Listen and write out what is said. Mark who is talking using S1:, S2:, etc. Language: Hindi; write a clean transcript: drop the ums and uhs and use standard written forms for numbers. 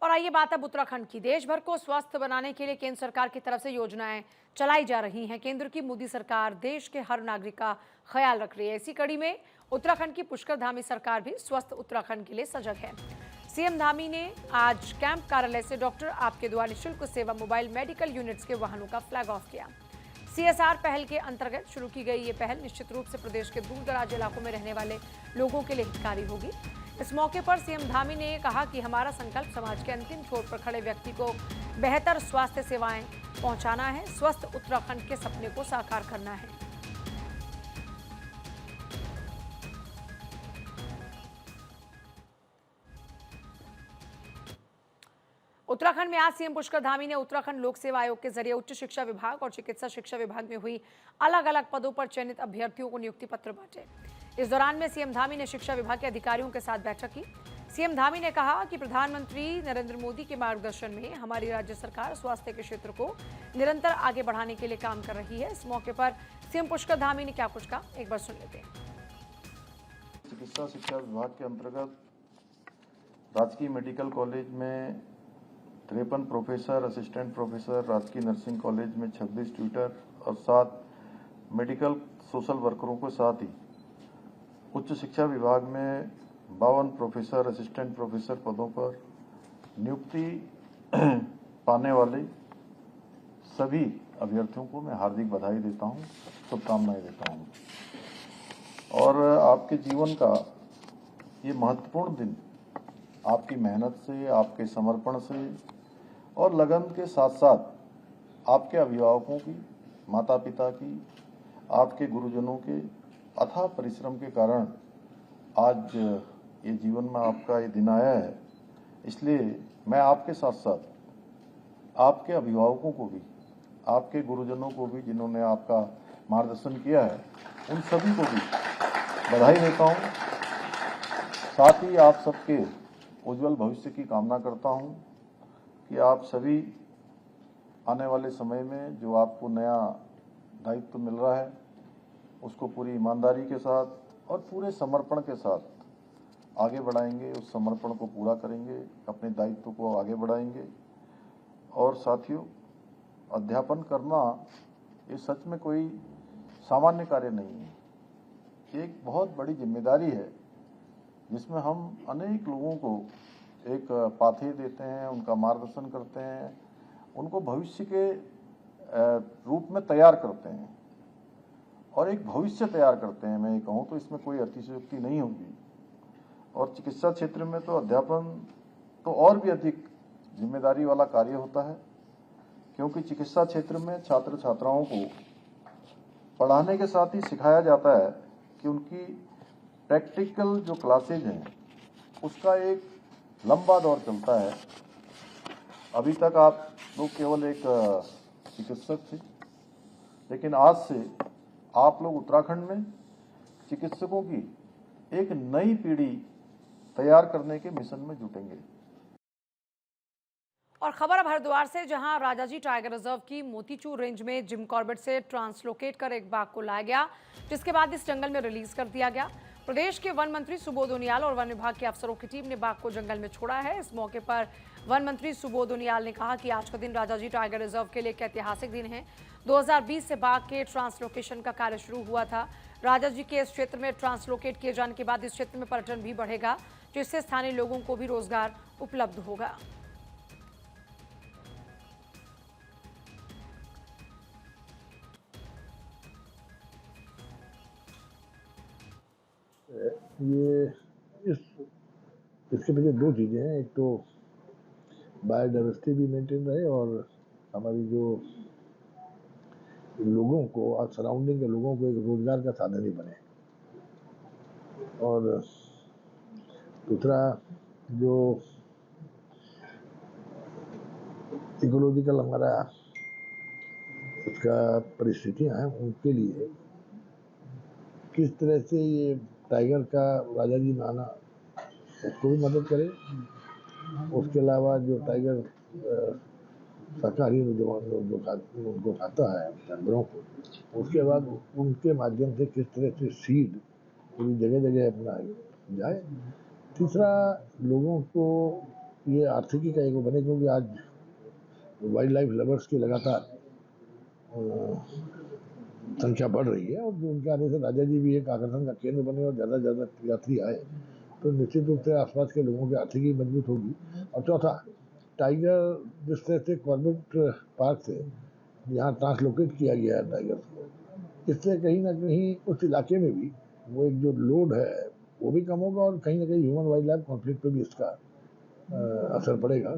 S1: और आइए बात अब उत्तराखंड की। देश भर को स्वस्थ बनाने के लिए केंद्र सरकार की तरफ से योजनाएं चलाई जा रही हैं। केंद्र की मोदी सरकार देश के हर नागरिक का ख्याल रख रही है। इसी कड़ी में उत्तराखंड की पुष्कर धामी सरकार भी स्वस्थ उत्तराखंड के लिए सजग है। सीएम धामी ने आज कैंप कार्यालय से डॉक्टर आपके द्वारा निःशुल्क सेवा मोबाइल मेडिकल यूनिट्स के वाहनों का फ्लैग ऑफ किया। सीएसआर पहल के अंतर्गत शुरू की गई ये पहल निश्चित रूप से प्रदेश के दूर दराज इलाकों में रहने वाले लोगों के लिए हितकारी होगी। इस मौके पर सीएम धामी ने कहा कि हमारा संकल्प समाज के अंतिम छोर पर खड़े व्यक्ति को बेहतर स्वास्थ्य सेवाएं पहुंचाना है, स्वस्थ उत्तराखंड के सपने को साकार करना है। उत्तराखंड में आज सीएम पुष्कर धामी ने उत्तराखंड लोक सेवा आयोग के जरिए उच्च शिक्षा विभाग और चिकित्सा शिक्षा विभाग में हुई अलग अलग पदों पर चयनित अभ्यर्थियों को नियुक्ति पत्र बांटे। इस दौरान में सीएम धामी ने शिक्षा विभाग के अधिकारियों के साथ बैठक की। सीएम धामी ने कहा कि प्रधानमंत्री नरेंद्र मोदी के मार्गदर्शन में हमारी राज्य सरकार स्वास्थ्य के क्षेत्र को निरंतर आगे बढ़ाने के लिए काम कर रही है। इस मौके पर सीएम पुष्कर धामी ने क्या कुछ कहा, एक बार सुन लेते हैं।
S2: चिकित्सा शिक्षा विभाग के अंतर्गत राजकीय मेडिकल कॉलेज में 53 प्रोफेसर, असिस्टेंट प्रोफेसर, राजकीय नर्सिंग कॉलेज में 26 ट्यूटर और 7 मेडिकल सोशल वर्करों के साथ ही उच्च शिक्षा विभाग में 52 प्रोफेसर, असिस्टेंट प्रोफेसर पदों पर नियुक्ति पाने वाले सभी अभ्यर्थियों को मैं हार्दिक बधाई देता हूं, शुभकामनाएं देता हूं। और आपके जीवन का ये महत्वपूर्ण दिन आपकी मेहनत से, आपके समर्पण से और लगन के साथ साथ आपके अभिभावकों की, माता पिता की, आपके गुरुजनों के अथाह परिश्रम के कारण आज ये जीवन में आपका ये दिन आया है। इसलिए मैं आपके साथ साथ आपके अभिभावकों को भी, आपके गुरुजनों को भी जिन्होंने आपका मार्गदर्शन किया है, उन सभी को भी बधाई देता हूँ। साथ ही आप सबके उज्जवल भविष्य की कामना करता हूं कि आप सभी आने वाले समय में जो आपको नया दायित्व मिल रहा है उसको पूरी ईमानदारी के साथ और पूरे समर्पण के साथ आगे बढ़ाएंगे, उस समर्पण को पूरा करेंगे, अपने दायित्व को आगे बढ़ाएंगे। और साथियों, अध्यापन करना ये सच में कोई सामान्य कार्य नहीं है, एक बहुत बड़ी जिम्मेदारी है जिसमें हम अनेक लोगों को एक पाथवे देते हैं, उनका मार्गदर्शन करते हैं, उनको भविष्य के रूप में तैयार करते हैं और एक भविष्य तैयार करते हैं। मैं ये कहूँ तो इसमें कोई अतिशयोक्ति नहीं होगी। और चिकित्सा क्षेत्र में तो अध्यापन तो और भी अधिक जिम्मेदारी वाला कार्य होता है, क्योंकि चिकित्सा क्षेत्र में छात्र छात्राओं को पढ़ाने के साथ ही सिखाया जाता है कि उनकी प्रैक्टिकल जो क्लासेज हैं उसका एक लंबा दौर चलता है। अभी तक आप लोग केवल एक चिकित्सक थे, लेकिन आज से आप लोग उत्तराखंड में चिकित्सकों की एक नई पीढ़ी तैयार करने के मिशन में जुटेंगे।
S1: और खबर अब हरिद्वार से, जहां राजाजी टाइगर रिजर्व की मोतीचूर रेंज में जिम कॉर्बेट से ट्रांसलोकेट कर एक बाघ को लाया गया, जिसके बाद इस जंगल में रिलीज कर दिया गया। प्रदेश के वन मंत्री सुबोध उनियाल और वन विभाग के अफसरों की टीम ने बाघ को जंगल में छोड़ा है। इस मौके पर वन मंत्री सुबोध उनियाल ने कहा कि आज का दिन राजाजी टाइगर रिजर्व के लिए एक ऐतिहासिक दिन है। 2020 से बाघ के ट्रांसलोकेशन का कार्य शुरू हुआ था। राजाजी के इस क्षेत्र में ट्रांसलोकेट किए जाने के बाद इस क्षेत्र में पर्यटन भी बढ़ेगा, जिससे स्थानीय लोगों को भी रोजगार उपलब्ध होगा।
S3: ये इसके पीछे दो चीज़ें हैं। एक तो बायोडाइवर्सिटी भी मेंटेन रहे और हमारी जो लोगों को और सराउंडिंग के लोगों को एक रोजगार का साधन ही बने। और दूसरा, जो इकोलॉजिकल हमारा उसका परिस्थितियाँ हैं उनके लिए किस तरह से ये टाइगर का राजाजी में आना उसको भी मदद करे। उसके अलावा जो टाइगर शाकाहारी उनको खाता है जानवरों को, उसके बाद उनके माध्यम से किस तरह से सीड पूरी जगह जगह अपना जाए। तीसरा, लोगों को ये आर्थिकी का एक वो बने, क्योंकि आज वाइल्ड लाइफ लवर्स की लगातार संख्या बढ़ रही है, और जो उनके आने से राजा जी भी एक आकर्षण का केंद्र बने और ज़्यादा से ज़्यादा यात्री आए, तो निश्चित रूप से आसपास के लोगों की आर्थिकी मजबूत होगी। और चौथा, टाइगर जिस तरह से कॉर्बेट पार्क से यहाँ ट्रांसलोकेट किया गया है टाइगर को, इससे कहीं ना कहीं उस इलाके में भी वो एक जो लोड है वो भी कम होगा, और कहीं ना कहीं ह्यूमन वाइल्ड लाइफ कॉन्फ्लिक्ट पे भी इसका असर पड़ेगा।